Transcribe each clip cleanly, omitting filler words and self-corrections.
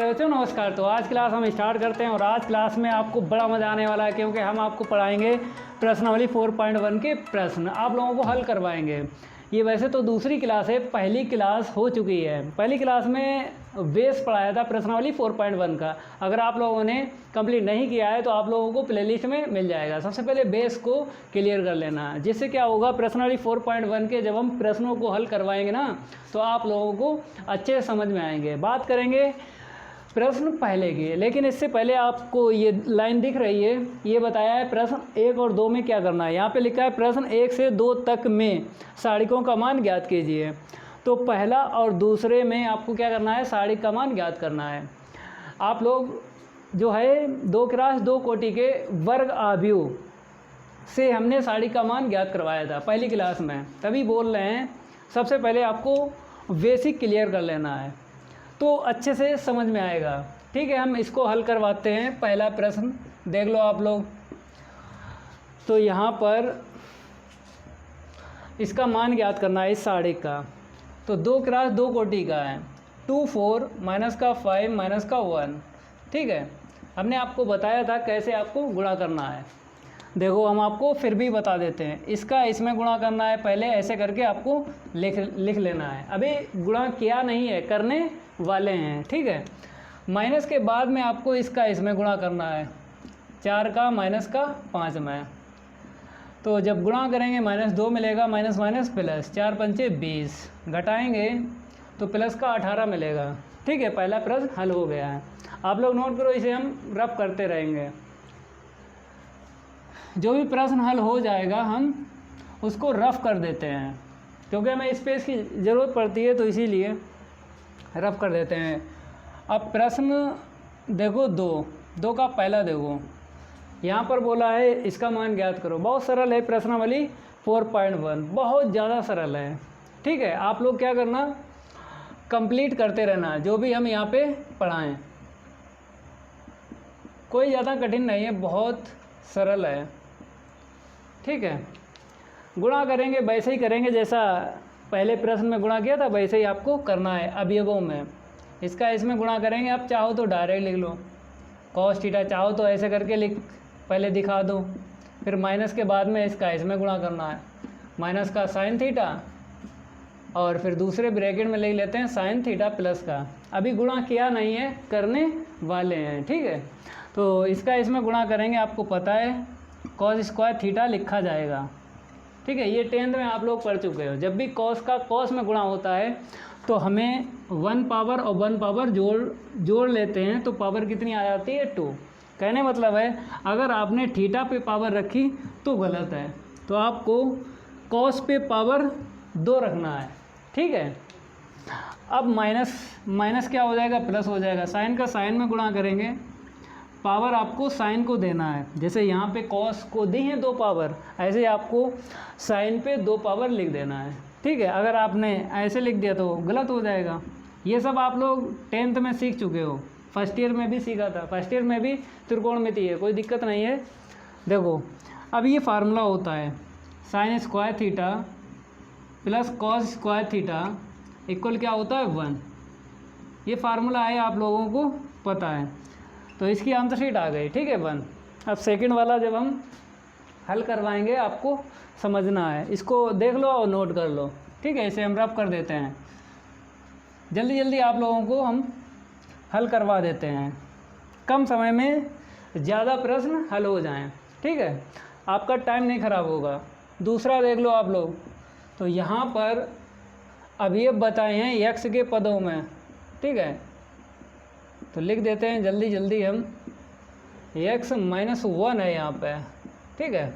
प्यारे बच्चों नमस्कार। तो आज क्लास हम स्टार्ट करते हैं और आज क्लास में आपको बड़ा मज़ा आने वाला है क्योंकि हम आपको पढ़ाएंगे प्रश्नावली 4.1 के प्रश्न आप लोगों को हल करवाएंगे। ये वैसे तो दूसरी क्लास है, पहली क्लास हो चुकी है। पहली क्लास में बेस पढ़ाया था प्रश्नावली 4.1 का। अगर आप लोगों ने कंप्लीट नहीं किया है तो आप लोगों को प्लेलिस्ट में मिल जाएगा। सबसे पहले बेस को क्लियर कर लेना है, जिससे क्या होगा प्रश्नावली 4.1 के जब हम प्रश्नों को हल करवाएंगे ना तो आप लोगों को अच्छे से समझ में आएंगे। बात करेंगे प्रश्न पहले की, लेकिन इससे पहले आपको ये लाइन दिख रही है, ये बताया है प्रश्न 1 और 2 में क्या करना है। यहाँ पे लिखा है प्रश्न 1 से 2 तक में सारिकों का मान ज्ञात कीजिए। तो पहला और दूसरे में आपको क्या करना है, सारिक का मान ज्ञात करना है। आप लोग जो है 2x2 कोटि के वर्ग आव्यूह से हमने सारिक का मान ज्ञात करवाया था पहली क्लास में, तभी बोल रहे हैं। सबसे पहले आपको बेसिक क्लियर कर लेना है तो अच्छे से समझ में आएगा। ठीक है, हम इसको हल करवाते हैं। पहला प्रश्न देख लो आप लोग। तो यहाँ पर इसका मान ज्ञात करना है इस सारिक का। तो 2x2 कोटि का है, 2 4 माइनस का 5 माइनस का 1। ठीक है, हमने आपको बताया था कैसे आपको गुणा करना है। देखो हम आपको फिर भी बता देते हैं। इसका इसमें गुणा करना है, पहले ऐसे करके आपको लिख लेना है। अभी गुणा किया नहीं है, करने वाले हैं। ठीक है, माइनस के बाद में आपको इसका इसमें गुणा करना है, 4 का माइनस का 5 में। तो जब गुणा करेंगे -2 मिलेगा, माइनस माइनस प्लस, 4 पंचे 20, घटाएंगे तो प्लस का 18 मिलेगा। ठीक है, पहला प्रश्न हल हो गया है। आप लोग नोट करो, इसे हम रफ करते रहेंगे। जो भी प्रश्न हल हो जाएगा हम उसको रफ कर देते हैं, क्योंकि हमें स्पेस की ज़रूरत पड़ती है तो इसीलिए रफ कर देते हैं। अब प्रश्न देखो 2 का पहला देखो, यहाँ पर बोला है इसका मान ज्ञात करो। बहुत सरल है प्रश्नावली 4.1, बहुत ज़्यादा सरल है। ठीक है, आप लोग क्या करना, कंप्लीट करते रहना जो भी हम यहाँ पे पढ़ाएं। कोई ज़्यादा कठिन नहीं है, बहुत सरल है। ठीक है, गुणा करेंगे वैसे ही करेंगे जैसा पहले प्रश्न में गुणा किया था, वैसे ही आपको करना है अवयवों में। इसका इसमें गुणा करेंगे, आप चाहो तो डायरेक्ट लिख लो cos थीटा, चाहो तो ऐसे करके पहले दिखा दो। फिर माइनस के बाद में इसका इसमें गुणा करना है, माइनस का sin थीटा, और फिर दूसरे ब्रैकेट में लिख लेते हैं sin थीटा प्लस का। अभी गुणा किया नहीं है, करने वाले हैं। ठीक है, तो इसका इसमें गुणा करेंगे, आपको पता है cos स्क्वायर थीटा लिखा जाएगा। ठीक है, ये 10th में आप लोग पढ़ चुके हो। जब भी cos का cos में गुणा होता है तो हमें 1 पावर और 1 पावर जोड़ लेते हैं, तो पावर कितनी आ जाती है, 2। कहने मतलब है अगर आपने थीटा पे पावर रखी तो गलत है, तो आपको cos पे पावर 2 रखना है। ठीक है, अब माइनस क्या हो जाएगा, प्लस हो जाएगा। साइन का साइन में गुणा करेंगे, पावर आपको साइन को देना है। जैसे यहाँ पे cos को दी है 2 पावर, ऐसे आपको साइन पे 2 पावर लिख देना है। ठीक है, अगर आपने ऐसे लिख दिया तो गलत हो जाएगा। ये सब आप लोग 10th में सीख चुके हो, फर्स्ट ईयर में भी सीखा था। फर्स्ट ईयर में भी त्रिकोणमिति है, कोई दिक्कत नहीं है। देखो अब ये फार्मूला होता है sin square theta plus cos square theta equal क्या होता है, 1। ये फार्मूला है, आप लोगों को पता है। तो इसकी आंसर शीट आ गई। ठीक है, 1। अब सेकंड वाला जब हम हल करवाएंगे आपको समझना है, इसको देख लो और नोट कर लो। ठीक है, इसे हम रफ कर देते हैं, जल्दी जल्दी आप लोगों को हम हल करवा देते हैं, कम समय में ज़्यादा प्रश्न हल हो जाएं। ठीक है, आपका टाइम नहीं ख़राब होगा। दूसरा देख लो आप लोग, तो यहाँ पर अवयव बताए हैं x के पदों में। ठीक है, तो लिख देते हैं जल्दी जल्दी हम, x -1 है यहाँ पे। ठीक है,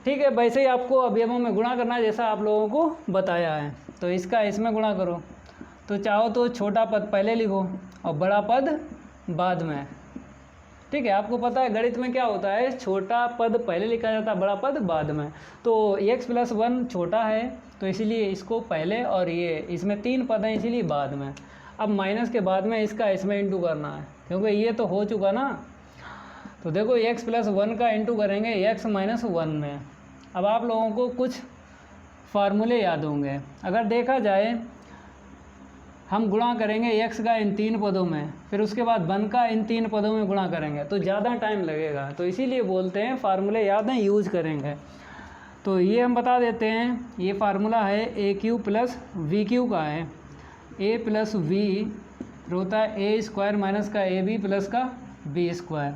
ठीक है, वैसे ही आपको अवयवों में गुणा करना है जैसा आप लोगों को बताया है। तो इसका इसमें गुणा करो, तो चाहो तो छोटा पद पहले लिखो और बड़ा पद बाद में। ठीक है, आपको पता है गणित में क्या होता है, छोटा पद पहले लिखा जाता है, बड़ा पद बाद में। तो x+1 छोटा है तो इसीलिए इसको पहले, और ये इसमें 3 पद हैं इसीलिए बाद में। अब माइनस के बाद में इसका इसमें इंटू करना है, क्योंकि ये तो हो चुका ना। तो देखो x+1 का इंटू करेंगे x-1 में। अब आप लोगों को कुछ फार्मूले याद होंगे। अगर देखा जाए हम गुणा करेंगे x का इन 3 पदों में, फिर उसके बाद 1 का इन 3 पदों में गुणा करेंगे तो ज़्यादा टाइम लगेगा। तो इसीलिए बोलते हैं फार्मूले याद हैं, यूज करेंगे। तो ये हम बता देते हैं, ये फार्मूला है ए क्यू प्लस वी क्यू का है। ए प्लस वी होता है ए स्क्वायर माइनस का ए बी प्लस का बी स्क्वायर,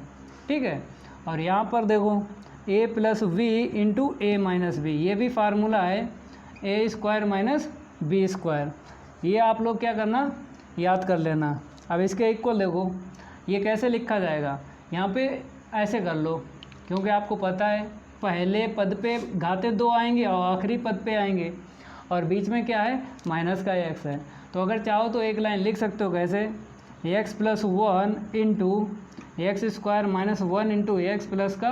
ठीक है। और यहाँ पर देखो A plus B into A minus B, ये भी फार्मूला है A square minus B square. ये आप लोग क्या करना, याद कर लेना। अब इसके इक्वल देखो ये कैसे लिखा जाएगा, यहाँ पे ऐसे कर लो, क्योंकि आपको पता है पहले पद पे घाते 2 आएंगे और आखिरी पद पे आएंगे, और बीच में क्या है माइनस का x है। तो अगर चाहो तो एक लाइन लिख सकते हो कैसे, x plus 1 into x square minus 1 into x plus का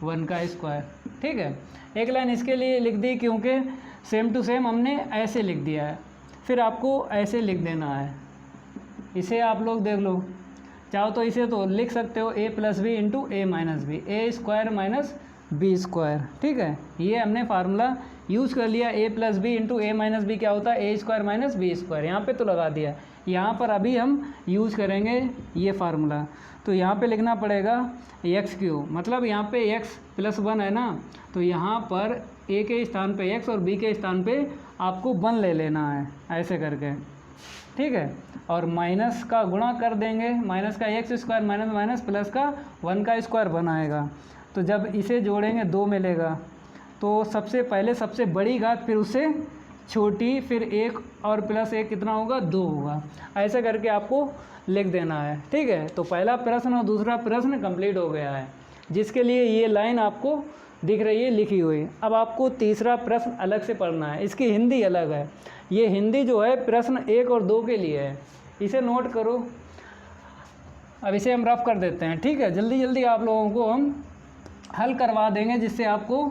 1 का स्क्वायर, ठीक है। एक लाइन इसके लिए लिख दी क्योंकि सेम टू सेम हमने ऐसे लिख दिया है, फिर आपको ऐसे लिख देना है। इसे आप लोग देख लो, चाहो तो इसे तो लिख सकते हो ए plus B into A minus B, A square minus B square, ठीक है। ये हमने फार्मूला यूज़ कर लिया। ए plus B into A minus B क्या होता है, A square minus B square, यहाँ पे तो लगा दिया। यहाँ पर अभी हम यूज़ करेंगे ये फार्मूला, तो यहाँ पे लिखना पड़ेगा एक्स क्यू, मतलब यहाँ पे एक्स प्लस 1 है ना, तो यहाँ पर ए के स्थान पे एक्स और बी के स्थान पे आपको 1 ले लेना है, ऐसे करके, ठीक है। और माइनस का गुणा कर देंगे, माइनस का x square minus minus plus का 1 का स्क्वायर बनाएगा। तो जब इसे जोड़ेंगे 2 मिलेगा, तो सबसे पहले सबसे बड़ी घात, फिर उससे छोटी, फिर 1 और प्लस 1 कितना होगा, 2 होगा। ऐसे करके आपको लिख देना है, ठीक है। तो पहला प्रश्न और दूसरा प्रश्न कंप्लीट हो गया है, जिसके लिए ये लाइन आपको दिख रही है लिखी हुई। अब आपको तीसरा प्रश्न अलग से पढ़ना है, इसकी हिंदी अलग है। ये हिंदी जो है प्रश्न 1 और 2 के लिए है, इसे नोट करो। अब इसे हम रफ कर देते हैं, ठीक है। जल्दी जल्दी आप लोगों को हम हल करवा देंगे, जिससे आपको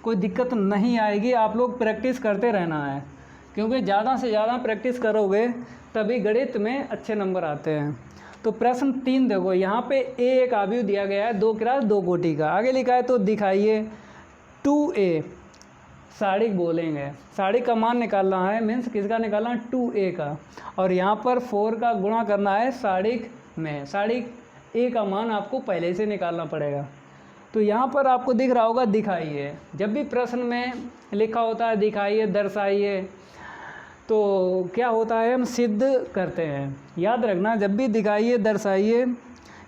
कोई दिक्कत नहीं आएगी। आप लोग प्रैक्टिस करते रहना है, क्योंकि ज़्यादा से ज़्यादा प्रैक्टिस करोगे तभी गणित में अच्छे नंबर आते हैं। तो प्रश्न 3 देखो, यहाँ पे ए एक आव्यूह दिया गया है 2 क्रास 2 कोटि का, आगे लिखा है तो दिखाइए 2a, साड़िक बोलेंगे, साड़िक का मान निकालना है, मीन्स किसका निकालना है, 2a का। और यहाँ पर 4 का गुणा करना है साड़िक में, साड़िक a का मान आपको पहले से निकालना पड़ेगा। तो यहाँ पर आपको दिख रहा होगा दिखाइए, जब भी प्रश्न में लिखा होता है दिखाइए, दर्शाइए, तो क्या होता है हम सिद्ध करते हैं। याद रखना, जब भी दिखाइए, दर्शाइए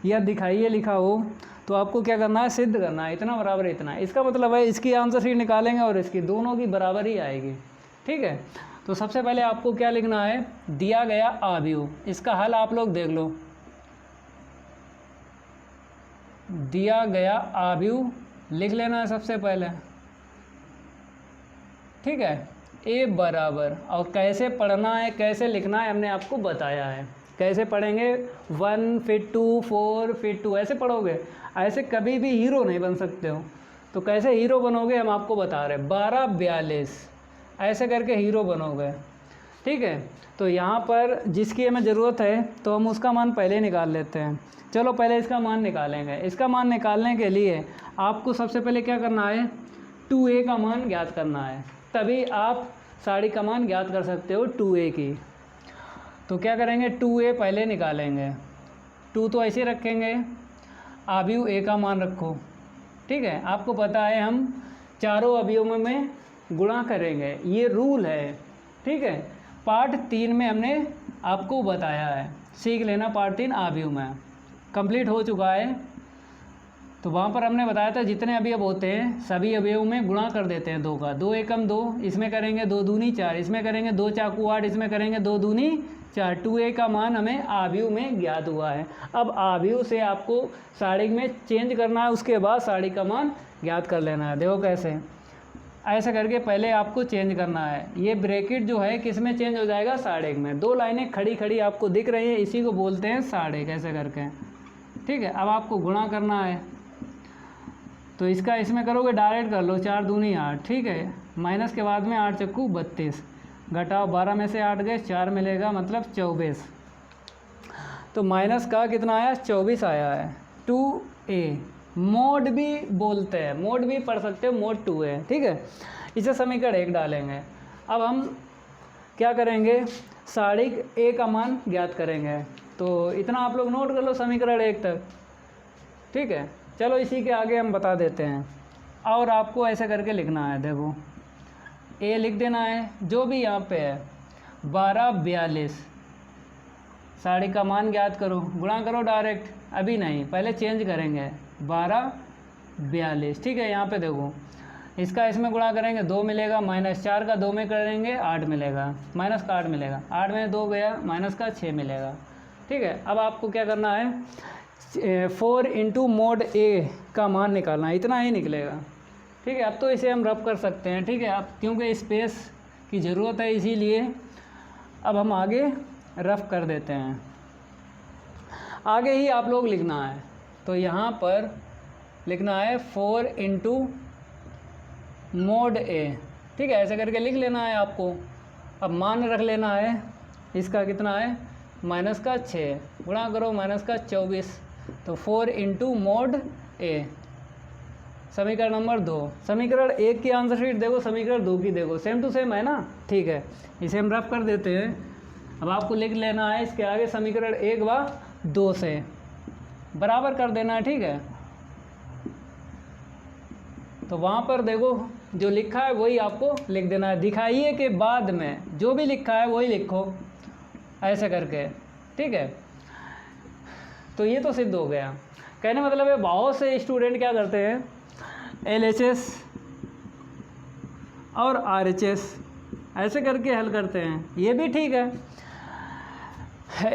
या दिखाइए लिखा हो तो आपको क्या करना है, सिद्ध करना है, इतना बराबर इतना। इसका मतलब है इसकी आंसर शीट निकालेंगे और इसकी दोनों की बराबर ही आएगी, ठीक है। तो सबसे पहले आपको क्या लिखना है, दिया गया आव्यूह, इसका हल आप लोग देख लो। दिया गया आव्यूह लिख लेना है सबसे पहले, ठीक है। ए बराबर, और कैसे पढ़ना है कैसे लिखना है हमने आपको बताया है। कैसे पढ़ेंगे, 1 फिर 2 4 फिर 2, ऐसे पढ़ोगे। ऐसे कभी भी हीरो नहीं बन सकते हो। तो कैसे हीरो बनोगे हम आपको बता रहे हैं, 12 42 ऐसे करके हीरो बनोगे, ठीक है। तो यहाँ पर जिसकी हमें ज़रूरत है तो हम उसका मान पहले निकाल लेते हैं। चलो पहले इसका मान निकालेंगे। इसका मान निकालने के लिए आपको सबसे पहले क्या करना है, 2a का मान ज्ञात करना है, तभी आप साड़ी का मान ज्ञात कर सकते हो 2a की। तो क्या करेंगे, 2a पहले निकालेंगे, 2 तो ऐसे रखेंगे, आव्यूह a का मान रखो, ठीक है। आपको पता है हम चारों अवयवों में गुणा करेंगे, ये रूल है, ठीक है। पार्ट 3 में हमने आपको बताया है, सीख लेना। पार्ट 3 आव्यूह में कंप्लीट हो चुका है। तो वहाँ पर हमने बताया था जितने अवयव होते हैं सभी अवयवों में गुणा कर देते हैं 2 का, 2 एकम 2, इसमें करेंगे 2 दूनी 4, इसमें करेंगे 2 चाकू 8, इसमें करेंगे 2 दूनी 4। 2a का मान हमें आव्यूह में ज्ञात हुआ है। अब आव्यूह से आपको साड़िक में चेंज करना है, उसके बाद साड़िक का मान ज्ञात कर लेना है। देखो कैसे, ऐसा करके पहले आपको चेंज करना है। ये ब्रैकेट जो है किस में चेंज हो जाएगा, साड़िक में। 2 लाइनें खड़ी खड़ी आपको दिख रही हैं, इसी को बोलते हैं साड़िक, ऐसे करके, ठीक है। अब आपको गुणा करना है, तो इसका इसमें करोगे डायरेक्ट कर लो, 4 दूनी 8, ठीक है। माइनस के बाद में 8 चक्कू 32, घटाओ 12 में से 8 गए, 4 मिलेगा, मतलब 24। तो माइनस का कितना आया, 24 आया है। 2a मोड भी बोलते हैं, मोड भी पढ़ सकते हो, मोड 2a, ठीक है। इसे समीकरण 1 डालेंगे। अब हम क्या करेंगे, साड़िक ए का मान ज्ञात करेंगे। तो इतना आप लोग नोट कर लो समीकरण 1 तक, ठीक है। चलो इसी के आगे हम बता देते हैं, और आपको ऐसे करके लिखना है। देखो ए लिख देना है, जो भी यहाँ पे है 12 42, साड़ी का मान ज्ञात करो, गुणा करो डायरेक्ट, अभी नहीं, पहले चेंज करेंगे 12 42, ठीक है। यहाँ पे देखो इसका इसमें गुणा करेंगे 2 मिलेगा, -4 का 2 में करेंगे 8 मिलेगा, माइनस का 8 मिलेगा, 8 में 2 गया, माइनस का 6 मिलेगा, ठीक है। अब आपको क्या करना है, 4 इंटू मोड ए का मान निकालना है, इतना ही निकलेगा, ठीक है। अब तो इसे हम रफ कर सकते हैं, ठीक है। अब क्योंकि स्पेस की ज़रूरत है इसीलिए अब हम आगे रफ कर देते हैं। आगे ही आप लोग लिखना है, तो यहाँ पर लिखना है 4 इंटू मोड ए, ठीक है। ऐसे करके लिख लेना है आपको। अब मान रख लेना है, इसका कितना है, माइनस का 6, गुणा करो माइनस का 24, तो 4 इंटू मोड ए, समीकरण नंबर 2। समीकरण 1 की आंसर शीट देखो, समीकरण 2 की देखो, सेम टू सेम है ना, ठीक है। इसे हम रफ कर देते हैं। अब आपको लिख लेना है इसके आगे समीकरण 1 व 2 से बराबर कर देना है, ठीक है। तो वहाँ पर देखो जो लिखा है वही आपको लिख देना है, दिखाइए के बाद में जो भी लिखा है वही लिखो, ऐसे करके, ठीक है। तो ये तो सिद्ध हो गया। कहने मतलब है बहुत से स्टूडेंट क्या करते हैं, LHS और RHS ऐसे करके हल करते हैं, ये भी ठीक है।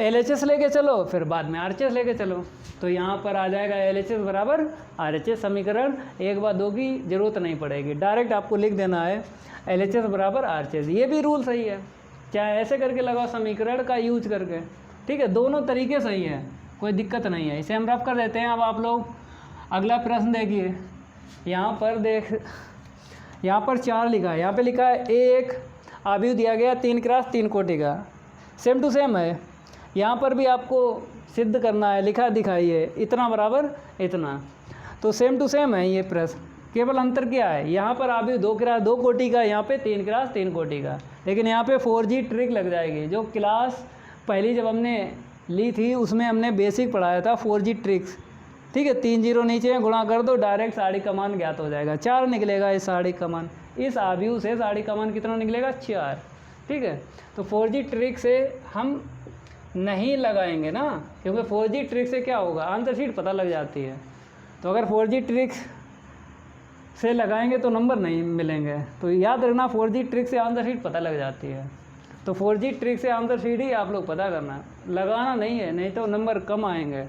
LHS लेके चलो, फिर बाद में RHS लेके चलो, तो यहाँ पर आ जाएगा LHS बराबर RHS। समीकरण 1 व 2 की ज़रूरत नहीं पड़ेगी, डायरेक्ट आपको लिख देना है LHS बराबर RHS। ये भी रूल सही है, चाहे ऐसे करके लगाओ समीकरण का यूज करके, ठीक है। दोनों तरीके सही है, कोई दिक्कत नहीं है। इसे हम रफ कर देते हैं। अब आप लोग अगला प्रश्न देखिए, यहाँ पर 4 लिखा है, यहाँ पे लिखा है एक आव्यूह दिया गया 3 × 3 कोटि का, सेम टू सेम है। यहाँ पर भी आपको सिद्ध करना है, लिखा दिखाइए इतना बराबर इतना, तो सेम टू सेम है ये प्रश्न, केवल अंतर क्या है, यहाँ पर आव्यूह 2 × 2 कोटि का, यहाँ पे 3 × 3 कोटि का। लेकिन यहाँ पे 4G ट्रिक लग जाएगी, जो क्लास पहली जब हमने ली थी उसमें हमने बेसिक पढ़ाया था 4G ट्रिक्स, ठीक है। 3 0 नीचे गुणा कर दो, डायरेक्ट साड़ी का मान ज्ञात हो जाएगा, 4 निकलेगा इस साड़ी का मान, इस आव्यूह से साड़ी का मान कितना निकलेगा, 4, ठीक है। तो 4G ट्रिक से हम नहीं लगाएंगे ना, क्योंकि 4G ट्रिक से क्या होगा, आंसर शीट पता लग जाती है। तो अगर 4G ट्रिक से लगाएंगे तो नंबर नहीं मिलेंगे, तो याद रखना 4G ट्रिक से आंसर शीट पता लग जाती है। तो 4G ट्रिक से आंसर शीट ही आप लोग पता करना, लगाना नहीं है, नहीं तो नंबर कम आएंगे।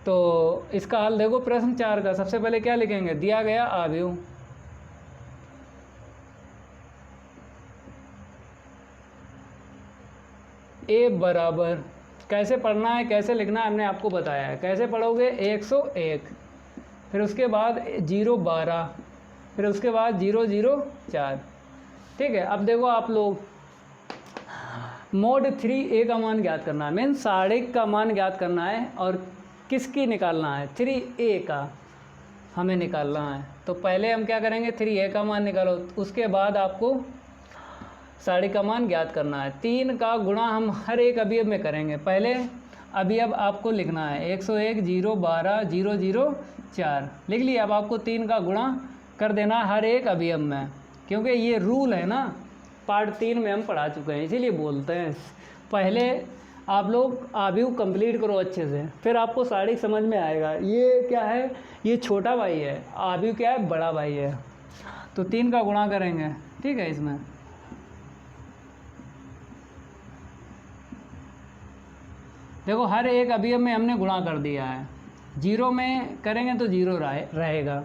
तो इसका हल देखो, प्रश्न 4 का सबसे पहले क्या लिखेंगे, दिया गया आव्यूह, ए बराबर, कैसे पढ़ना है कैसे लिखना है हमने आपको बताया है। कैसे पढ़ोगे, 101, फिर उसके बाद 0 12, फिर उसके बाद 0 0 4, ठीक है। अब देखो आप लोग मोड 3A का मान ज्ञात करना है, मीन साड़िक का मान ज्ञात करना है, और किसकी निकालना है, 3A का हमें निकालना है। तो पहले हम क्या करेंगे, 3A का मान निकालो, उसके बाद आपको साड़ी का मान ज्ञात करना है। 3 का गुणा हम हर एक अवयव में करेंगे। पहले अवयव आपको लिखना है 101 0 12 0 0 4 लिख लिया। अब आपको 3 का गुणा कर देना हर एक अवयव में, क्योंकि ये रूल है ना, पार्ट 3 में हम पढ़ा चुके हैं, इसीलिए बोलते हैं। पहले आप लोग अवयव कंप्लीट करो अच्छे से, फिर आपको साड़ी समझ में आएगा। ये क्या है, ये छोटा भाई है, अवयव क्या है, बड़ा भाई है। तो 3 का गुणा करेंगे, ठीक है। इसमें देखो हर एक अवयव में हमने गुणा कर दिया है। 0 में करेंगे तो 0 रहेगा,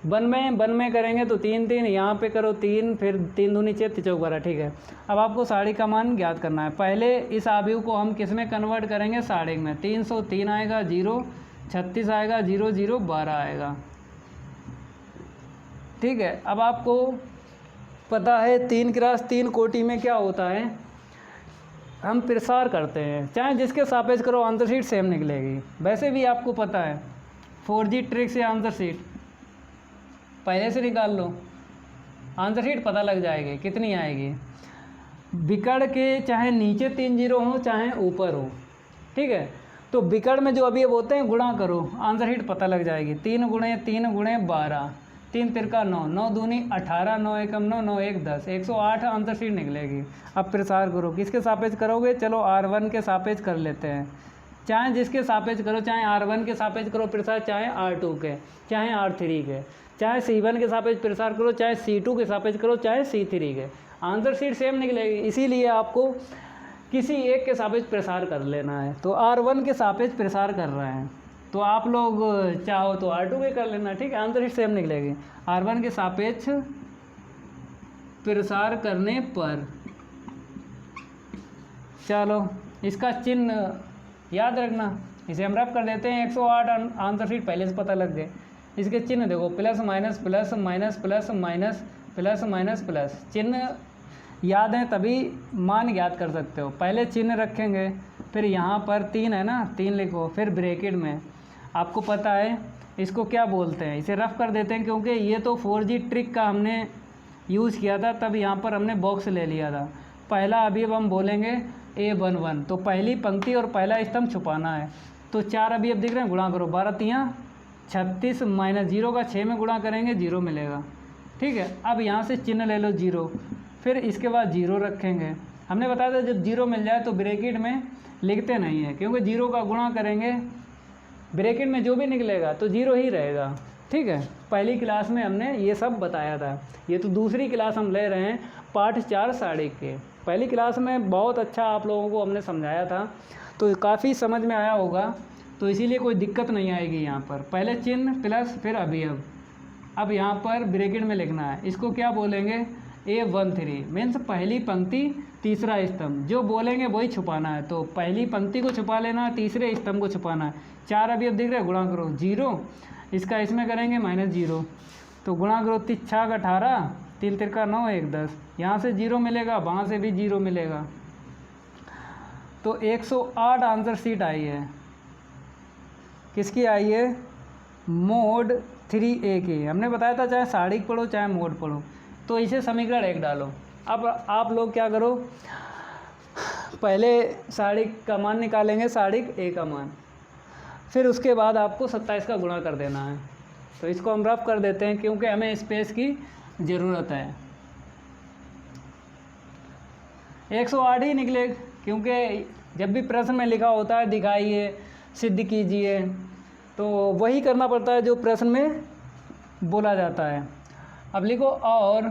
1 में करेंगे तो 3 3, यहाँ पे करो 3, फिर 3 दूनी 6 चौका, ठीक है। अब आपको साड़ी का मान ज्ञात करना है। पहले इस अवयव को हम किस में कन्वर्ट करेंगे, साड़िक में। 303 आएगा, 0 36 आएगा, 0 0 12 आएगा, ठीक है। अब आपको पता है 3 × 3 कोटि में क्या होता है, हम प्रसार करते हैं, चाहे जिसके सापेक्ष करो आंसर शीट सेम निकलेगी। वैसे भी आपको पता है 4G ट्रिक से आंसर शीट पहले से निकाल लो, आंसर शीट पता लग जाएगी कितनी आएगी। विकर्ण के चाहे नीचे 3 जीरो हो चाहे ऊपर हो, ठीक है। तो विकर्ण में जो अवयव होते हैं गुणा करो, आंसर शीट पता लग जाएगी। 3 गुणे 3 गुणे 12, 3 तिरका 9, 9 दूनी 18, 9 एकम 9, 9 एक 10, 108 आंसर शीट निकलेगी। अब प्रसार करो, किसके सापेक्ष करोगे? चलो R1 के सापेक्ष कर लेते हैं, चाहे जिसके सापेक्ष करो, चाहे R1 के सापेक्ष करो प्रसार, चाहे R2 के, चाहे R3 के, चाहे C1 के सापेक्ष प्रसार करो, चाहे C2 के सापेक्ष करो, चाहे C3 के, आंसर शीट सेम निकलेगी। इसीलिए आपको किसी एक के सापेक्ष प्रसार कर लेना है। तो R1 के सापेक्ष प्रसार कर रहे हैं, तो आप लोग चाहो तो R2 के कर लेना, ठीक है, आंसर शीट सेम निकलेगी। R1 के सापेक्ष प्रसार करने पर, चलो इसका चिन्ह याद रखना, इसे हम रफ कर देते हैं। 108 आंसर शीट पहले से पता लग गए। इसके चिन्ह देखो, plus minus plus minus plus minus plus minus plus, चिन्ह याद है तभी मान ज्ञात कर सकते हो। पहले चिन्ह रखेंगे, फिर यहाँ पर 3 है ना, 3 लिखो, फिर ब्रैकेट में आपको पता है इसको क्या बोलते हैं, इसे रफ कर देते हैं, क्योंकि ये तो 4G ट्रिक का हमने यूज़ किया था, तब यहाँ पर हमने बॉक्स ले लिया था। पहला अभी अब हम बोलेंगे A11, तो पहली पंक्ति और पहला स्तंभ छुपाना है। तो 4 अभी अब दिख रहे हैं, गुणा करो, 12 तियाँ 36 माइनस 0 का 6 में गुणा करेंगे 0 मिलेगा, ठीक है। अब यहाँ से चिन्ह ले लो 0, फिर इसके बाद 0 रखेंगे। हमने बताया था जब 0 मिल जाए तो ब्रैकेट में लिखते नहीं हैं, क्योंकि 0 का गुणा करेंगे ब्रैकेट में जो भी निकलेगा तो 0 ही रहेगा, ठीक है। पहली क्लास में हमने ये सब बताया था, ये तो दूसरी क्लास हम ले रहे हैं पाठ 4 साढ़े के। पहली क्लास में बहुत अच्छा आप लोगों को हमने समझाया था, तो काफ़ी समझ में आया होगा, तो इसीलिए कोई दिक्कत नहीं आएगी। यहाँ पर पहले चिन्ह प्लस फिर अवयव, अब यहाँ पर ब्रैकेट में लिखना है, इसको क्या बोलेंगे? A13 मीन्स पहली पंक्ति तीसरा स्तंभ, जो बोलेंगे वही छुपाना है। तो पहली पंक्ति को छुपा लेना है, तीसरे स्तंभ को छुपाना है। 4 अभी अब दिख रहे हैं, गुणा करो 0, इसका इसमें करेंगे माइनस 0, तो गुणा करो 3 छक 18, 3 तिरका 9, 1 10, यहाँ से 0 मिलेगा, वहाँ से भी 0 मिलेगा, तो 108 आंसर शीट आई है। किसकी आई है? मोड 3A की। हमने बताया था चाहे साड़िक पढ़ो चाहे मोड पढ़ो, तो इसे समीकरण 1 डालो। अब आप लोग क्या करो, पहले साड़िक का मान निकालेंगे, साड़िक A का मान, फिर उसके बाद आपको 27 का गुणा कर देना है। तो इसको हम रफ कर देते हैं, क्योंकि हमें स्पेस की ज़रूरत है। 108 ही निकले, क्योंकि जब भी प्रश्न में लिखा होता है दिखाइए, सिद्ध कीजिए, तो वही करना पड़ता है जो प्रश्न में बोला जाता है। अब लिखो और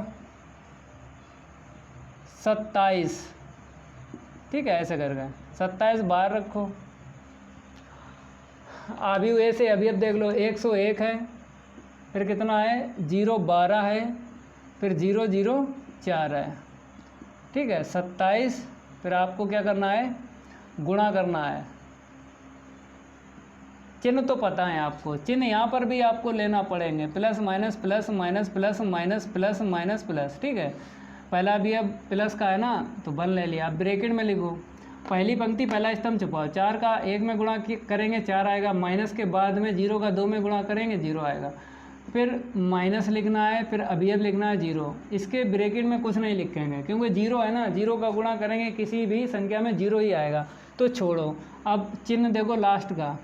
27, ठीक है, ऐसे करके 27 बाहर रखो। अभी वैसे अभी अब देख लो, 101 है, फिर कितना है 0 12 है, फिर 0 0 4 है, ठीक है। 27 फिर आपको क्या करना है? गुणा करना है। चिन्ह तो पता है आपको, चिन्ह यहाँ पर भी आपको लेना पड़ेंगे, plus minus plus minus plus minus plus minus plus, ठीक है। पहला भी अब प्लस का है ना, तो 1 ले लिया। अब ब्रैकेट में लिखो, पहली पंक्ति पहला स्तंभ छुपाओ, 4 का 1 में गुणा करेंगे 4 आएगा, माइनस के बाद में 0 का 2 में गुणा करेंगे 0 आएगा, फिर माइनस लिखना है, फिर अवयव लिखना है 0। इसके ब्रैकेट में कुछ नहीं लिखेंगे, क्योंकि 0 है ना, 0 का गुणा करेंगे किसी भी संख्या में 0 ही आएगा, तो छोड़ो। अब चिन्ह देखो लास्ट का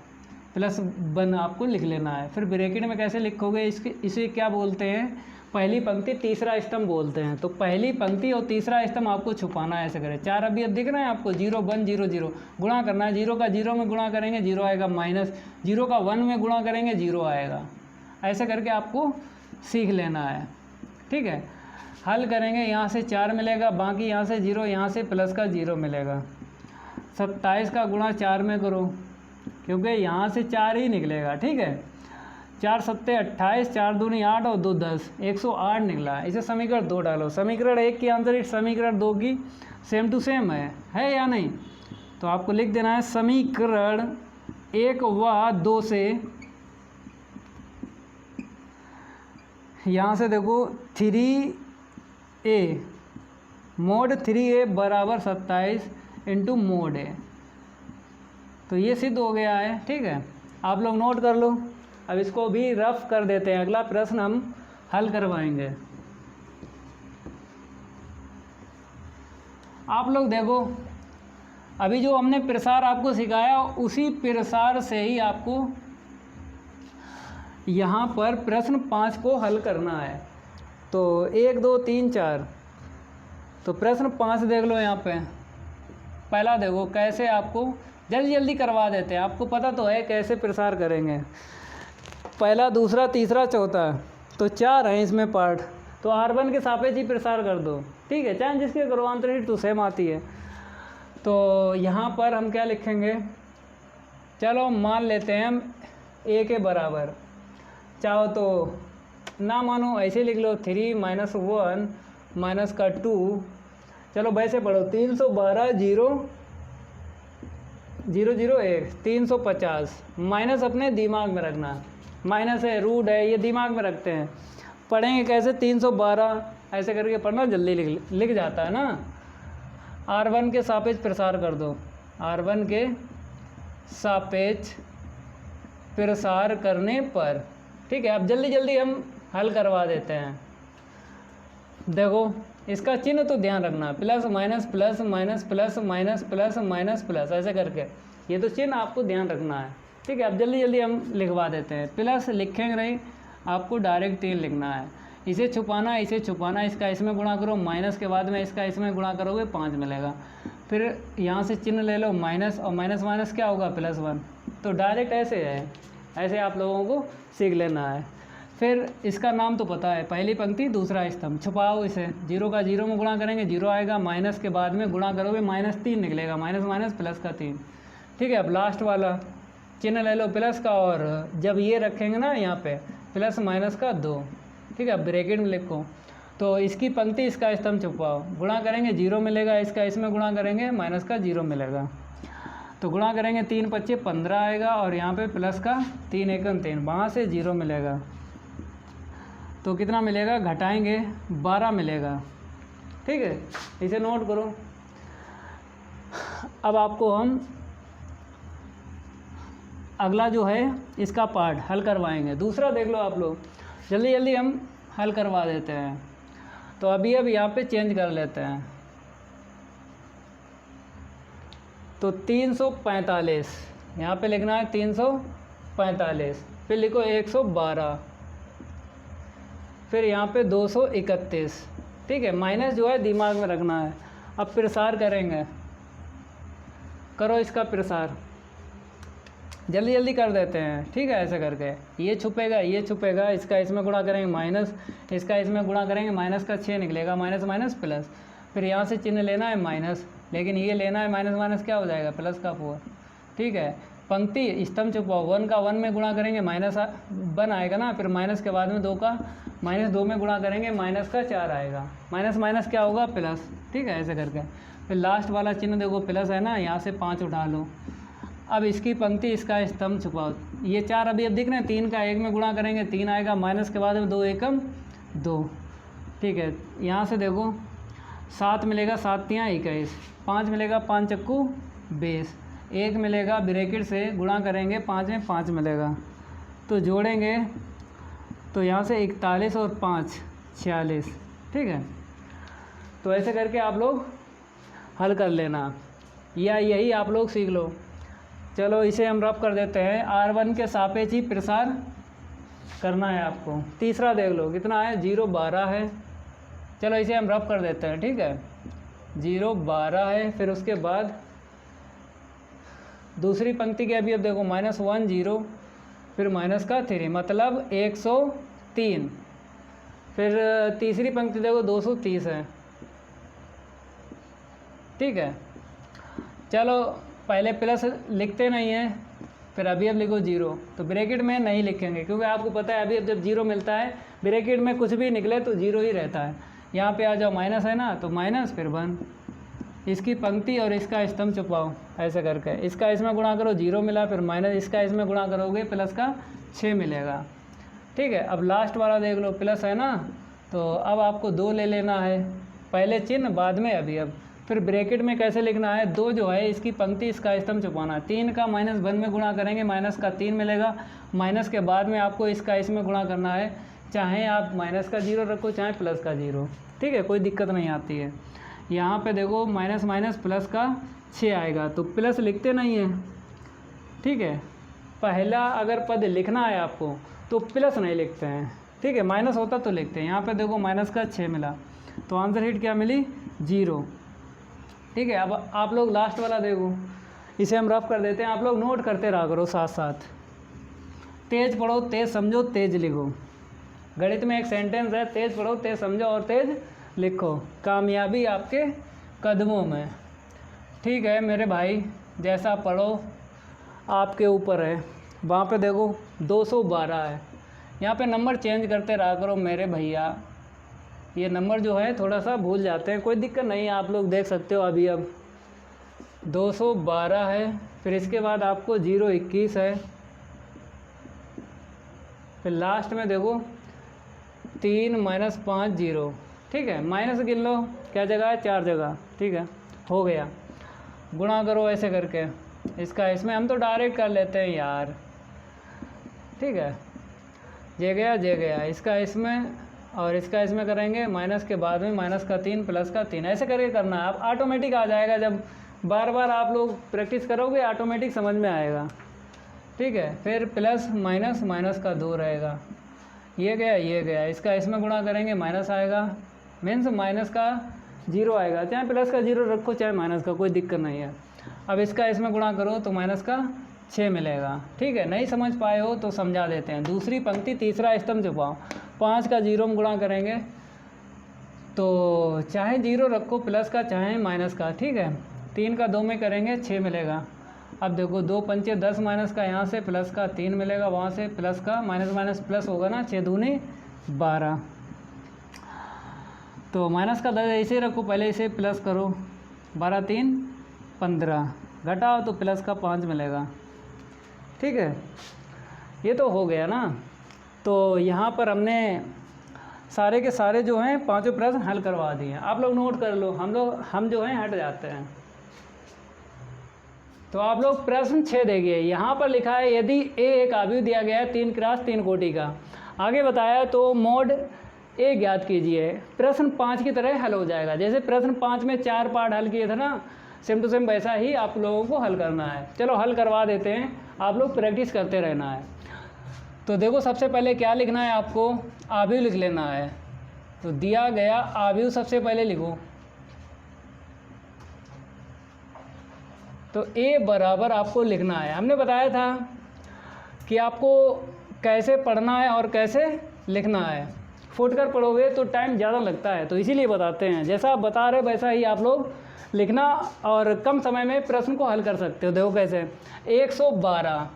प्लस 1 आपको लिख लेना है। फिर ब्रैकेट में कैसे लिखोगे? इसे क्या बोलते हैं? पहली पंक्ति तीसरा स्तंभ बोलते हैं। तो पहली पंक्ति और तीसरा स्तंभ आपको छुपाना है, ऐसे करें। 4 अभी अब दिख रहे हैं आपको, 0 1 0 0 गुणा करना है, 0 का 0 में गुणा करेंगे 0 आएगा, माइनस 0 का 1 में गुणा करेंगे 0 आएगा। ऐसे करके आपको सीख लेना है, ठीक है। हल करेंगे, यहाँ से 4 मिलेगा, बाकी यहाँ से 0, यहाँ से प्लस का 0 मिलेगा। 27 का गुणा 4 में करो, क्योंकि यहाँ से 4 ही निकलेगा, ठीक है। 4 सत्ते 28, 4 दूनी 8 और 2 10, 108 निकला। इसे समीकरण 2 डालो। समीकरण 1 की आंसर शीट समीकरण 2 की सेम टू सेम है या नहीं? तो आपको लिख देना है समीकरण 1 व 2 से, यहाँ से देखो 3A मोड 3A बराबर 27 इंटू मोड A, तो ये सिद्ध हो गया है, ठीक है। आप लोग नोट कर लो। अब इसको भी रफ कर देते हैं, अगला प्रश्न हम हल करवाएंगे। आप लोग देखो, अभी जो हमने प्रसार आपको सिखाया उसी प्रसार से ही आपको यहाँ पर प्रश्न 5 को हल करना है। तो 1 2 3 4, तो प्रश्न 5 देख लो यहाँ पे। पहला देखो कैसे आपको जल्दी जल्दी करवा देते हैं, आपको पता तो है कैसे प्रसार करेंगे। पहला, दूसरा, तीसरा, चौथा, तो 4 हैं इसमें पार्ट। तो R1 के सापेक्ष ही प्रसार कर दो, ठीक है, चाहे जिसके करो, आंतरिक तो सेम आती है। तो यहाँ पर हम क्या लिखेंगे, चलो मान लेते हैं हम A के बराबर, चाहो तो ना मानो ऐसे लिख लो 3 - 1 माइनस का 2, चलो वैसे पढ़ो 312 0 0 0 1 350, माइनस अपने दिमाग में रखना, माइनस है, रूट है, ये दिमाग में रखते हैं। पढ़ेंगे कैसे, 312 ऐसे करके पढ़ना, जल्दी लिख जाता है ना। R1 के सापेक्ष प्रसार कर दो, R1 के सापेक्ष प्रसार करने पर, ठीक है। अब जल्दी जल्दी हम हल करवा देते हैं। देखो इसका चिन्ह तो ध्यान रखना, plus minus plus minus plus minus plus minus plus ऐसे करके, ये तो चिन्ह आपको ध्यान रखना है, ठीक है। अब जल्दी जल्दी हम लिखवा देते हैं। प्लस लिखेंगे नहीं, आपको डायरेक्ट 3 लिखना है। इसे छुपाना, इसे छुपाना, इसका इसमें गुणा करो, माइनस के बाद में इसका इसमें गुणा करोगे 5 मिलेगा। फिर यहाँ से चिन्ह ले लो माइनस, और माइनस माइनस क्या होगा, +1। तो डायरेक्ट ऐसे है, ऐसे आप लोगों को सीख लेना है। फिर इसका नाम तो पता है, पहली पंक्ति दूसरा स्तंभ, छुपाओ इसे, 0 का 0 में गुणा करेंगे 0 आएगा, माइनस के बाद में गुणा करोगे -3 निकलेगा, माइनस माइनस प्लस का 3, ठीक है। अब लास्ट वाला चिन्ह ले लो प्लस का, और जब ये रखेंगे ना यहाँ पे प्लस माइनस का 2, ठीक है। अब ब्रैकेट में लिखो, तो इसकी पंक्ति इसका स्तंभ छुपाओ, गुणा करेंगे 0 मिलेगा, इसका इसमें गुणा करेंगे माइनस का 0 मिलेगा, तो गुणा करेंगे 3 × 5 = 15 आएगा, और यहाँ पे प्लस का 3 × 1 = 3, वहाँ से 0 मिलेगा, तो कितना मिलेगा, घटाएंगे 12 मिलेगा, ठीक है। इसे नोट करो। अब आपको हम अगला जो है इसका पार्ट हल करवाएंगे। दूसरा देख लो आप लोग, जल्दी जल्दी हम हल करवा देते हैं। तो अभी अब यहाँ पे चेंज कर लेते हैं, तो 345 यहाँ पे लिखना है, 345, फिर लिखो 112, फिर यहाँ पे 231, ठीक है। माइनस जो है दिमाग में रखना है। अब प्रसार करेंगे, करो इसका प्रसार, जल्दी जल्दी कर देते हैं, ठीक है। ऐसे करके ये छुपेगा, ये छुपेगा, इसका इसमें गुणा करेंगे माइनस, इसका इसमें गुणा करेंगे माइनस का 6 निकलेगा, माइनस माइनस प्लस, फिर यहाँ से चिन्ह लेना है माइनस, लेकिन ये लेना है माइनस माइनस क्या हो जाएगा, प्लस का 4, ठीक है। पंक्ति स्तंभ छुपाओ, 1 का 1 में गुणा करेंगे -1 आएगा ना, फिर माइनस के बाद में 2 का -2 में गुणा करेंगे माइनस का 4 आएगा, माइनस माइनस क्या होगा, प्लस, ठीक है। ऐसे करके फिर लास्ट वाला चिन्ह देखो प्लस है ना, यहाँ से 5 उठा लो। अब इसकी पंक्ति इसका स्तंभ छुपाओ, ये 4 अभी अब दिख रहे हैं, 3 का 1 में गुणा करेंगे 3 आएगा, माइनस के बाद में 2 एकम 2, ठीक है। यहाँ से देखो 7 मिलेगा, 7 × 21, 5 मिलेगा, 5 चक्कू 20, 1 मिलेगा, ब्रैकेट से गुणा करेंगे 5 में 5 मिलेगा, तो जोड़ेंगे तो यहाँ से 41 और 5 46, ठीक है। तो ऐसे करके आप लोग हल कर लेना, या यही आप लोग सीख लो। चलो इसे हम रफ कर देते हैं। R1 के सापेक्ष ही प्रसार करना है आपको। तीसरा देख लो कितना है, 0 12 है। चलो इसे हम रफ कर देते हैं, ठीक है। 0 12 है, फिर उसके बाद दूसरी पंक्ति के अभी अब देखो -1 0, फिर माइनस का 3 मतलब 103, फिर तीसरी पंक्ति देखो 230 है, ठीक है। चलो पहले प्लस लिखते नहीं हैं, फिर अभी अब लिखो 0, तो ब्रैकेट में नहीं लिखेंगे क्योंकि आपको पता है अभी अब जब 0 मिलता है ब्रैकेट में कुछ भी निकले तो 0 ही रहता है। यहाँ पे आ जाओ माइनस है ना, तो माइनस फिर 1, इसकी पंक्ति और इसका स्तंभ छुपाओ ऐसे करके, इसका इसमें गुणा करो 0 मिला, फिर माइनस इसका इसमें गुणा करोगे प्लस का 6 मिलेगा, ठीक है। अब लास्ट वाला देख लो प्लस है ना, तो अब आपको 2 ले लेना है, पहले चिन्ह बाद में अभी अब, फिर ब्रैकेट में कैसे लिखना है, 2 जो है इसकी पंक्ति इसका स्तंभ छुपाना, 3 का -1 में गुणा करेंगे माइनस का 3 मिलेगा, माइनस के बाद में आपको इसका इसमें गुणा करना है, चाहे आप माइनस का 0 रखो चाहे प्लस का 0, ठीक है, कोई दिक्कत नहीं आती है। यहाँ पे देखो माइनस माइनस प्लस का 6 आएगा, तो प्लस लिखते नहीं हैं, ठीक है। पहला अगर पद लिखना है आपको तो प्लस नहीं लिखते हैं, ठीक है, माइनस होता तो लिखते हैं। यहाँ पे देखो माइनस का 6 मिला, तो आंसर शीट क्या मिली 0, ठीक है। अब आप लोग लास्ट वाला देखो, इसे हम रफ कर देते हैं, आप लोग नोट करते रहा करो साथ साथ। तेज़ पढ़ो तेज़ समझो तेज़ लिखो, गणित में एक सेंटेंस है, तेज़ पढ़ो तेज़ समझो और तेज़ लिखो, कामयाबी आपके कदमों में, ठीक है मेरे भाई। जैसा पढ़ो आपके ऊपर है। वहाँ पे देखो 212 है, यहाँ पे नंबर चेंज करते रहा करो मेरे भैया, ये नंबर जो है थोड़ा सा भूल जाते हैं, कोई दिक्कत नहीं है, आप लोग देख सकते हो अभी। अब 212 है, फिर इसके बाद आपको 021 है, फिर लास्ट में देखो 3 माइनस 5 0, ठीक है। माइनस गिन लो, क्या जगह है 4 जगह, ठीक है, हो गया। गुणा करो ऐसे करके, इसका इसमें हम तो डायरेक्ट कर लेते हैं यार, ठीक है। जे गया, इसका इसमें और इसका इसमें करेंगे, माइनस के बाद में माइनस का 3 प्लस का 3, ऐसे करके करना है। आप ऑटोमेटिक आ जाएगा, जब बार बार आप लोग प्रैक्टिस करोगे ऑटोमेटिक समझ में आएगा, ठीक है। फिर प्लस माइनस, माइनस का 2 रहेगा, ये गया, इसका इसमें गुणा करेंगे माइनस आएगा, मीन्स माइनस का 0 आएगा, चाहे प्लस का 0 रखो चाहे माइनस का, कोई दिक्कत नहीं है। अब इसका इसमें गुणा करो तो माइनस का 6 मिलेगा, ठीक है। नहीं समझ पाए हो तो समझा देते हैं। दूसरी पंक्ति तीसरा स्तंभ छुपाओ, 5 का 0 में गुणा करेंगे तो चाहे 0 रखो प्लस का चाहे माइनस का, ठीक है। 3 का 2 में करेंगे 6 मिलेगा। अब देखो 2 पंचे 10, माइनस का यहाँ से प्लस का 3 मिलेगा, वहाँ से प्लस का माइनस माइनस प्लस होगा ना, 6 दूनी 12, तो माइनस का 10 ऐसे रखो, पहले इसे प्लस करो, 12 3 15, घटाओ तो प्लस का 5 मिलेगा, ठीक है। ये तो हो गया ना। तो यहाँ पर हमने सारे के सारे जो हैं पांचों प्रश्न हल करवा दिए हैं, आप लोग नोट कर लो, हम जो हैं हट जाते हैं। तो आप लोग प्रश्न 6 देखिए, यहाँ पर लिखा है यदि ए एक आव्यूह दिया गया है 3 × 3 कोटि का, आगे बताया तो मोड ए ज्ञात कीजिए। प्रश्न 5 की तरह हल हो जाएगा, जैसे प्रश्न 5 में 4 पार्ट हल किए थे ना, सेम टू सेम वैसा ही आप लोगों को हल करना है। चलो हल करवा देते हैं, आप लोग प्रैक्टिस करते रहना है। तो देखो सबसे पहले क्या लिखना है आपको, आव्यूह लिख लेना है। तो दिया गया आव्यूह सबसे पहले लिखो, तो ए बराबर आपको लिखना है। हमने बताया था कि आपको कैसे पढ़ना है और कैसे लिखना है, फुटकर पढ़ोगे तो टाइम ज़्यादा लगता है, तो इसीलिए बताते हैं। जैसा आप बता रहे वैसा ही आप लोग लिखना और कम समय में प्रश्न को हल कर सकते हो। देखो कैसे 112,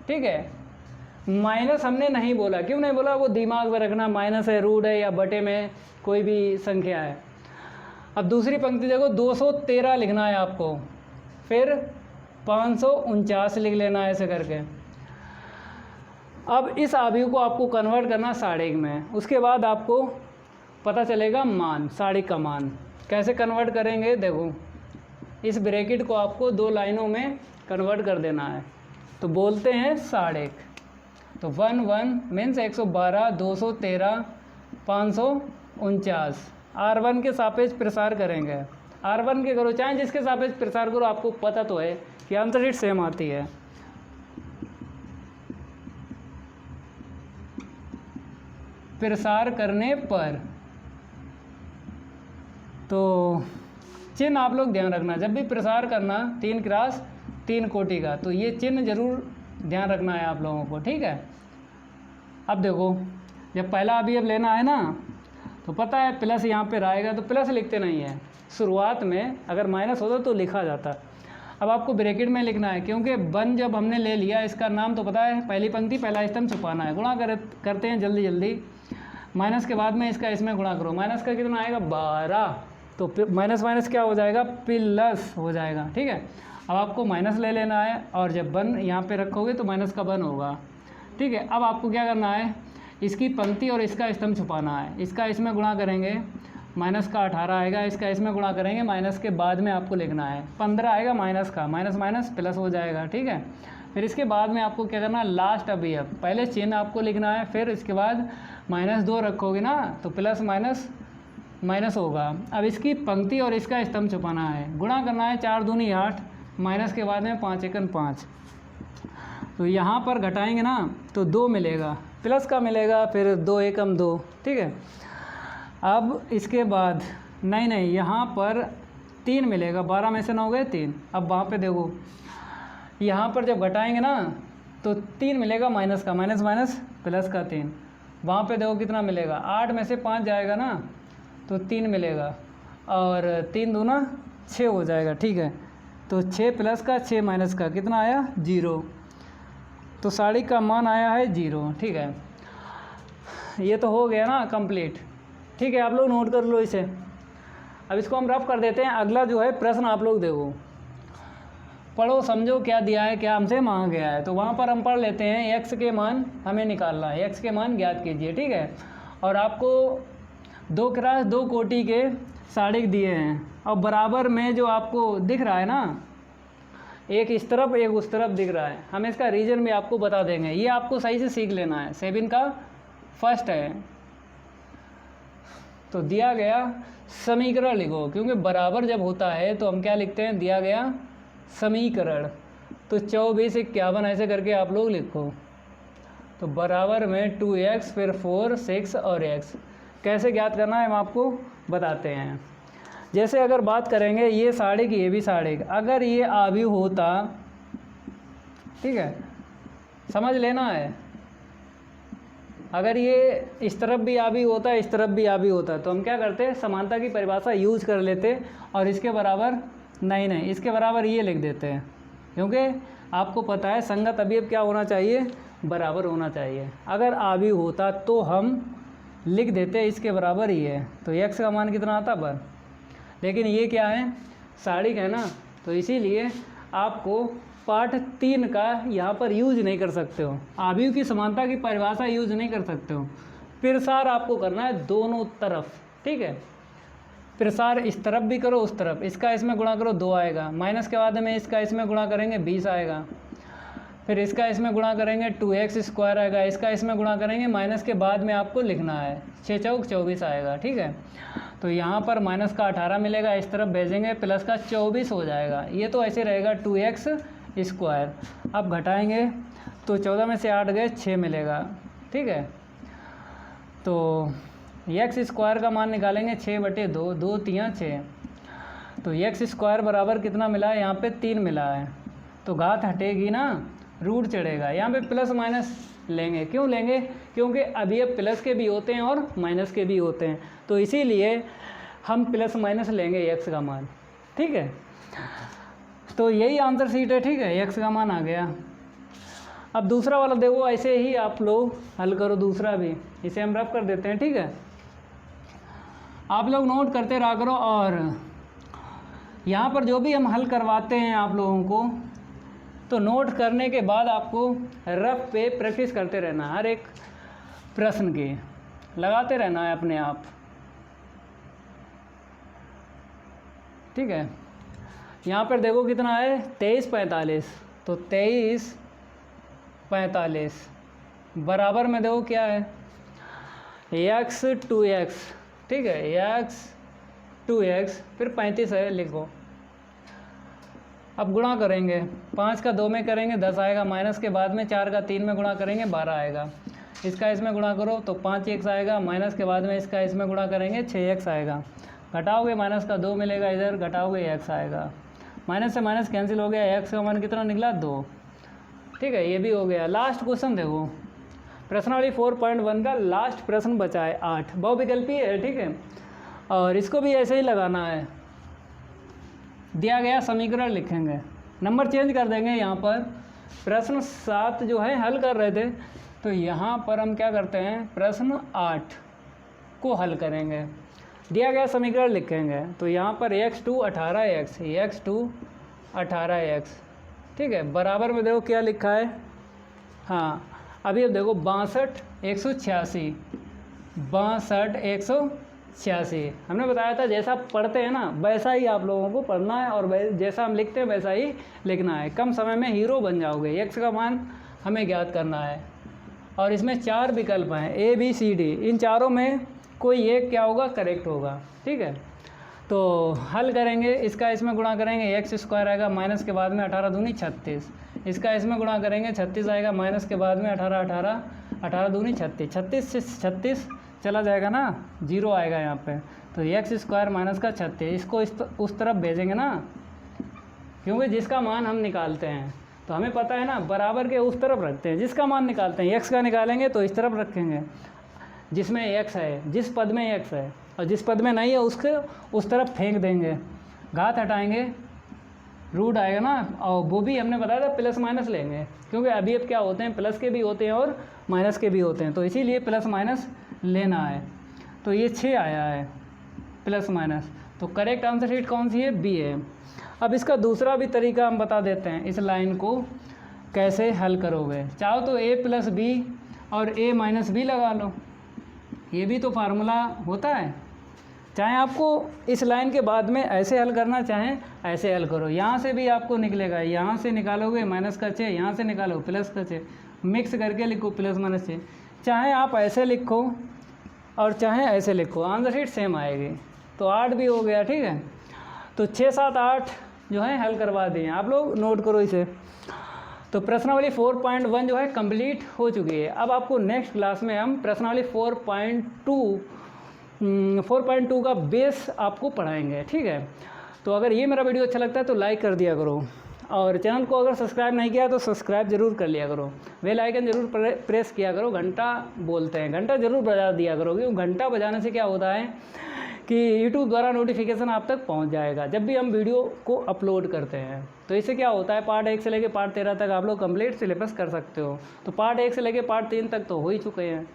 ठीक है। माइनस हमने नहीं बोला, क्यों नहीं बोला, वो दिमाग में रखना, माइनस है, रूट है या बटे में कोई भी संख्या है। अब दूसरी पंक्ति देखो 213 लिखना है आपको, फिर 549 लिख लेना है ऐसे करके। अब इस आव्यूह को आपको कन्वर्ट करना साड़िक में, उसके बाद आपको पता चलेगा मान, साड़िक का मान। कैसे कन्वर्ट करेंगे, देखो इस ब्रैकेट को आपको 2 लाइनों में कन्वर्ट कर देना है, तो बोलते हैं साड़िक। तो 1 1 मीन्स 112, 213, 549, R1 के सापेक्ष प्रसार करेंगे। R1 के करो चाहे जिसके सापेक्ष प्रसार करो, आपको पता तो है कि आंसर शीट सेम आती है। प्रसार करने पर तो चिन्ह आप लोग ध्यान रखना, जब भी प्रसार करना 3 × 3 कोटि का, तो ये चिन्ह जरूर ध्यान रखना है आप लोगों को, ठीक है। अब देखो जब पहला अवयव लेना है ना, तो पता है प्लस यहाँ पे आएगा, तो प्लस लिखते नहीं है शुरुआत में, अगर माइनस होता तो लिखा जाता। अब आपको ब्रैकेट में लिखना है, क्योंकि 1 जब हमने ले लिया, इसका नाम तो पता है, पहली पंक्ति पहला स्तंभ छुपाना है। गुणा करते हैं जल्दी जल्दी, माइनस के बाद में इसका इसमें गुणा करो, माइनस का कितना आएगा 12, तो माइनस माइनस क्या हो जाएगा, प्लस हो जाएगा, ठीक है। अब आपको माइनस ले लेना है, और जब 1 यहाँ पे रखोगे तो माइनस का 1 होगा, ठीक है। अब आपको क्या करना है, इसकी पंक्ति और इसका स्तंभ छुपाना है। इसका इसमें गुणा करेंगे, माइनस का 18 आएगा, इसका इसमें गुणा करेंगे, माइनस के बाद में आपको लिखना है 15 आएगा, माइनस का माइनस माइनस प्लस हो जाएगा, ठीक है। फिर इसके बाद में आपको क्या करना है, लास्ट अवयव, पहले चिन्ह आपको लिखना है, फिर इसके बाद -2 रखोगे ना, तो प्लस माइनस माइनस होगा। अब इसकी पंक्ति और इसका स्तंभ छुपाना है, गुणा करना है 4 दूनी 8, माइनस के बाद में 5 एकन 5। तो यहाँ पर घटाएंगे ना तो 2 मिलेगा, प्लस का मिलेगा, फिर 2 एकम 2, ठीक है। अब इसके बाद नहीं यहाँ पर 3 मिलेगा, 12 में से 9 गए 3। अब वहाँ पे देखो यहाँ पर जब घटाएंगे ना तो 3 मिलेगा माइनस का, माइनस माइनस प्लस का 3। वहाँ पे देखो कितना मिलेगा, 8 में से 5 जाएगा ना तो 3 मिलेगा, और 3 दूना 6 हो जाएगा, ठीक है। तो 6 प्लस का 6 माइनस का कितना आया 0। तो साड़ी का मान आया है 0, ठीक है। ये तो हो गया ना कंप्लीट, ठीक है। आप लोग नोट कर लो इसे। अब इसको हम रफ कर देते हैं। अगला जो है प्रश्न आप लोग देखो, पढ़ो समझो क्या दिया है, क्या हमसे मांगा गया है। तो वहाँ पर हम पढ़ लेते हैं, x के मान हमें निकालना है, x के मान ज्ञात कीजिए, ठीक है। और आपको 2 क्रॉस 2 कोटि के साड़िक दिए हैं, और बराबर में जो आपको दिख रहा है ना, एक इस तरफ एक उस तरफ दिख रहा है, हम इसका रीजन भी आपको बता देंगे। ये आपको सही से सीख लेना है, 7 का फर्स्ट है। तो दिया गया समीकरण लिखो, क्योंकि बराबर जब होता है तो हम क्या लिखते हैं, दिया गया समीकरण। तो 24 51 ऐसे करके आप लोग लिखो। तो बराबर में 2x फिर 4 6 और x। कैसे ज्ञात करना है हम आपको बताते हैं। जैसे अगर बात करेंगे ये साड़िक, ये भी साड़िक, अगर ये आव्यूह होता, ठीक है, समझ लेना है। अगर ये इस तरफ भी आव्यूह होता, इस तरफ भी आव्यूह होता, तो हम क्या करते, समानता की परिभाषा यूज कर लेते, और इसके बराबर नहीं इसके बराबर ये लिख देते हैं, क्योंकि आपको पता है संगत अवयव क्या होना चाहिए, बराबर होना चाहिए। अगर आव्यूह होता तो हम लिख देते इसके बराबर ही है, तो x का मान कितना आता पर। लेकिन ये क्या है, साड़िक है ना, तो इसीलिए आपको पाठ 3 का यहाँ पर यूज नहीं कर सकते हो, आव्यूह की समानता की परिभाषा यूज नहीं कर सकते हो। प्रसार आपको करना है दोनों तरफ, ठीक है। प्रसार इस तरफ भी करो उस तरफ, इसका इसमें गुणा करो 2 आएगा, माइनस के बाद में इसका इसमें गुणा करेंगे 20 आएगा, फिर इसका इसमें गुणा करेंगे 2x स्क्वायर आएगा, इसका इसमें गुणा करेंगे, माइनस के बाद में आपको लिखना है 6 चौक 24 आएगा, ठीक है। तो यहाँ पर माइनस का 18 मिलेगा, इस तरफ भेजेंगे प्लस का 24 हो जाएगा। ये तो ऐसे रहेगा 2x स्क्वायर। अब घटाएंगे तो 14 में से 8 गए 6 मिलेगा, ठीक है। तो x स्क्वायर का मान निकालेंगे 6/2, 2 3 6। तो x स्क्वायर बराबर कितना मिला है, यहाँ पे 3 मिला है, तो घात हटेगी ना, रूट चढ़ेगा। यहाँ पे प्लस माइनस लेंगे, क्यों लेंगे, क्योंकि अवयव प्लस के भी होते हैं और माइनस के भी होते हैं, तो इसीलिए हम प्लस माइनस लेंगे x का मान, ठीक है। तो यही आंसर शीट है, ठीक है, x का मान आ गया। अब दूसरा वाला देखो, ऐसे ही आप लोग हल करो, दूसरा भी इसे हम रफ कर देते हैं, ठीक है। आप लोग नोट करते रहा करो, और यहाँ पर जो भी हम हल करवाते हैं आप लोगों को, तो नोट करने के बाद आपको रफ पे प्रैक्टिस करते रहना, हर एक प्रश्न की लगाते रहना है अपने आप, ठीक है। यहाँ पर देखो कितना है 23 45, तो 23 45 बराबर में देखो क्या है x 2x, ठीक है, x 2x फिर 35 है, लिखो। अब गुणा करेंगे, 5 का 2 में करेंगे 10 आएगा, माइनस के बाद में 4 का 3 में गुणा करेंगे 12 आएगा, इसका इसमें गुणा करो तो 5x आएगा, माइनस के बाद में इसका इसमें गुणा करेंगे 6x आएगा, घटाओगे माइनस का 2 मिलेगा, इधर घटाओगे x आएगा, माइनस से माइनस कैंसिल हो गया, x का मान कितना निकला 2, ठीक है। ये भी हो गया। लास्ट क्वेश्चन देखो, प्रश्नावली 4.1 का लास्ट प्रश्न बचा है 8, बहुविकल्पी है, ठीक है, और इसको भी ऐसे ही लगाना है। दिया गया समीकरण लिखेंगे, नंबर चेंज कर देंगे। यहाँ पर प्रश्न 7 जो है हल कर रहे थे, तो यहाँ पर हम क्या करते हैं, प्रश्न 8 को हल करेंगे। दिया गया समीकरण लिखेंगे, तो यहाँ पर x2 18x, x2 18x, ठीक है, बराबर में देखो क्या लिखा है, हाँ अभी अब देखो 62 186, 62 186। हमने बताया था जैसा पढ़ते हैं ना वैसा ही आप लोगों को पढ़ना है, और जैसा हम लिखते हैं वैसा ही लिखना है, कम समय में हीरो बन जाओगे। x का मान हमें ज्ञात करना है, और इसमें 4 विकल्प हैं A B C D, इन चारों में कोई एक क्या होगा, करेक्ट होगा। ठीक है, तो हल करेंगे, इसका इसमें गुणा करेंगे, एक्स स्क्वायर आएगा माइनस के बाद में 18 दूनी 36, इसका इसमें गुणा करेंगे 36 आएगा माइनस के बाद में 18 दूनी 36, 36 से 36 चला जाएगा ना, 0 आएगा यहाँ पे, तो एक्स स्क्वायर माइनस का 36, इसको उस तरफ भेजेंगे ना, क्योंकि जिसका मान हम निकालते हैं तो हमें पता है ना, बराबर के उस तरफ रखते हैं, जिसका मान निकालते हैं एक्स का निकालेंगे तो इस तरफ रखेंगे जिसमें एक्स है, जिस पद में एक्स है, और जिस पद में नहीं है उसके उस तरफ फेंक देंगे, घात हटाएंगे, रूट आएगा ना, और वो भी हमने बताया था प्लस माइनस लेंगे, क्योंकि अवयव क्या होते हैं, प्लस के भी होते हैं और माइनस के भी होते हैं, तो इसीलिए प्लस माइनस लेना है। तो ये 6 आया है प्लस माइनस, तो करेक्ट आंसर शीट कौन सी है, बी है। अब इसका दूसरा भी तरीका हम बता देते हैं, इस लाइन को कैसे हल करोगे। चाहो तो a प्लस बी और a माइनस बी लगा लो, ये भी तो फार्मूला होता है। चाहे आपको इस लाइन के बाद में ऐसे हल करना, चाहें ऐसे हल करो, यहाँ से भी आपको निकलेगा, यहाँ से निकालोगे माइनस का 6, यहाँ से निकालो प्लस का 6, मिक्स करके लिखो प्लस माइनस 6, चाहे आप ऐसे लिखो और चाहे ऐसे लिखो, आंसर शीट सेम आएगी। तो 8 भी हो गया, ठीक है। तो 6, 7, 8 जो है हल करवा दिए, आप लोग नोट करो इसे। तो प्रश्नावली 4.1 जो है कंप्लीट हो चुकी है। अब आपको नेक्स्ट क्लास में हम प्रश्नावली 4.2 का बेस आपको पढ़ाएंगे, ठीक है। तो अगर ये मेरा वीडियो अच्छा लगता है तो लाइक कर दिया करो, और चैनल को अगर सब्सक्राइब नहीं किया तो सब्सक्राइब ज़रूर कर लिया करो, बेल आइकन ज़रूर प्रेस किया करो, घंटा बोलते हैं, घंटा ज़रूर बजा दिया करो, क्योंकि घंटा बजाने से क्या होता है कि यूट्यूब द्वारा नोटिफिकेशन आप तक पहुंच जाएगा जब भी हम वीडियो को अपलोड करते हैं। तो इससे क्या होता है, पार्ट 1 से लेकर पार्ट 13 तक आप लोग कंप्लीट सिलेबस कर सकते हो। तो पार्ट 1 से लेकर पार्ट 3 तक तो हो ही चुके हैं,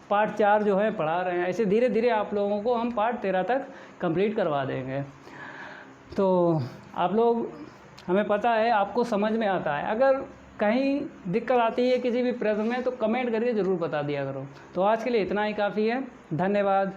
पार्ट 4 जो है पढ़ा रहे हैं, ऐसे धीरे धीरे आप लोगों को हम पार्ट 13 तक कंप्लीट करवा देंगे। तो आप लोग, हमें पता है आपको समझ में आता है, अगर कहीं दिक्कत आती है किसी भी प्रश्न में तो कमेंट करके ज़रूर बता दिया करो। तो आज के लिए इतना ही काफ़ी है, धन्यवाद।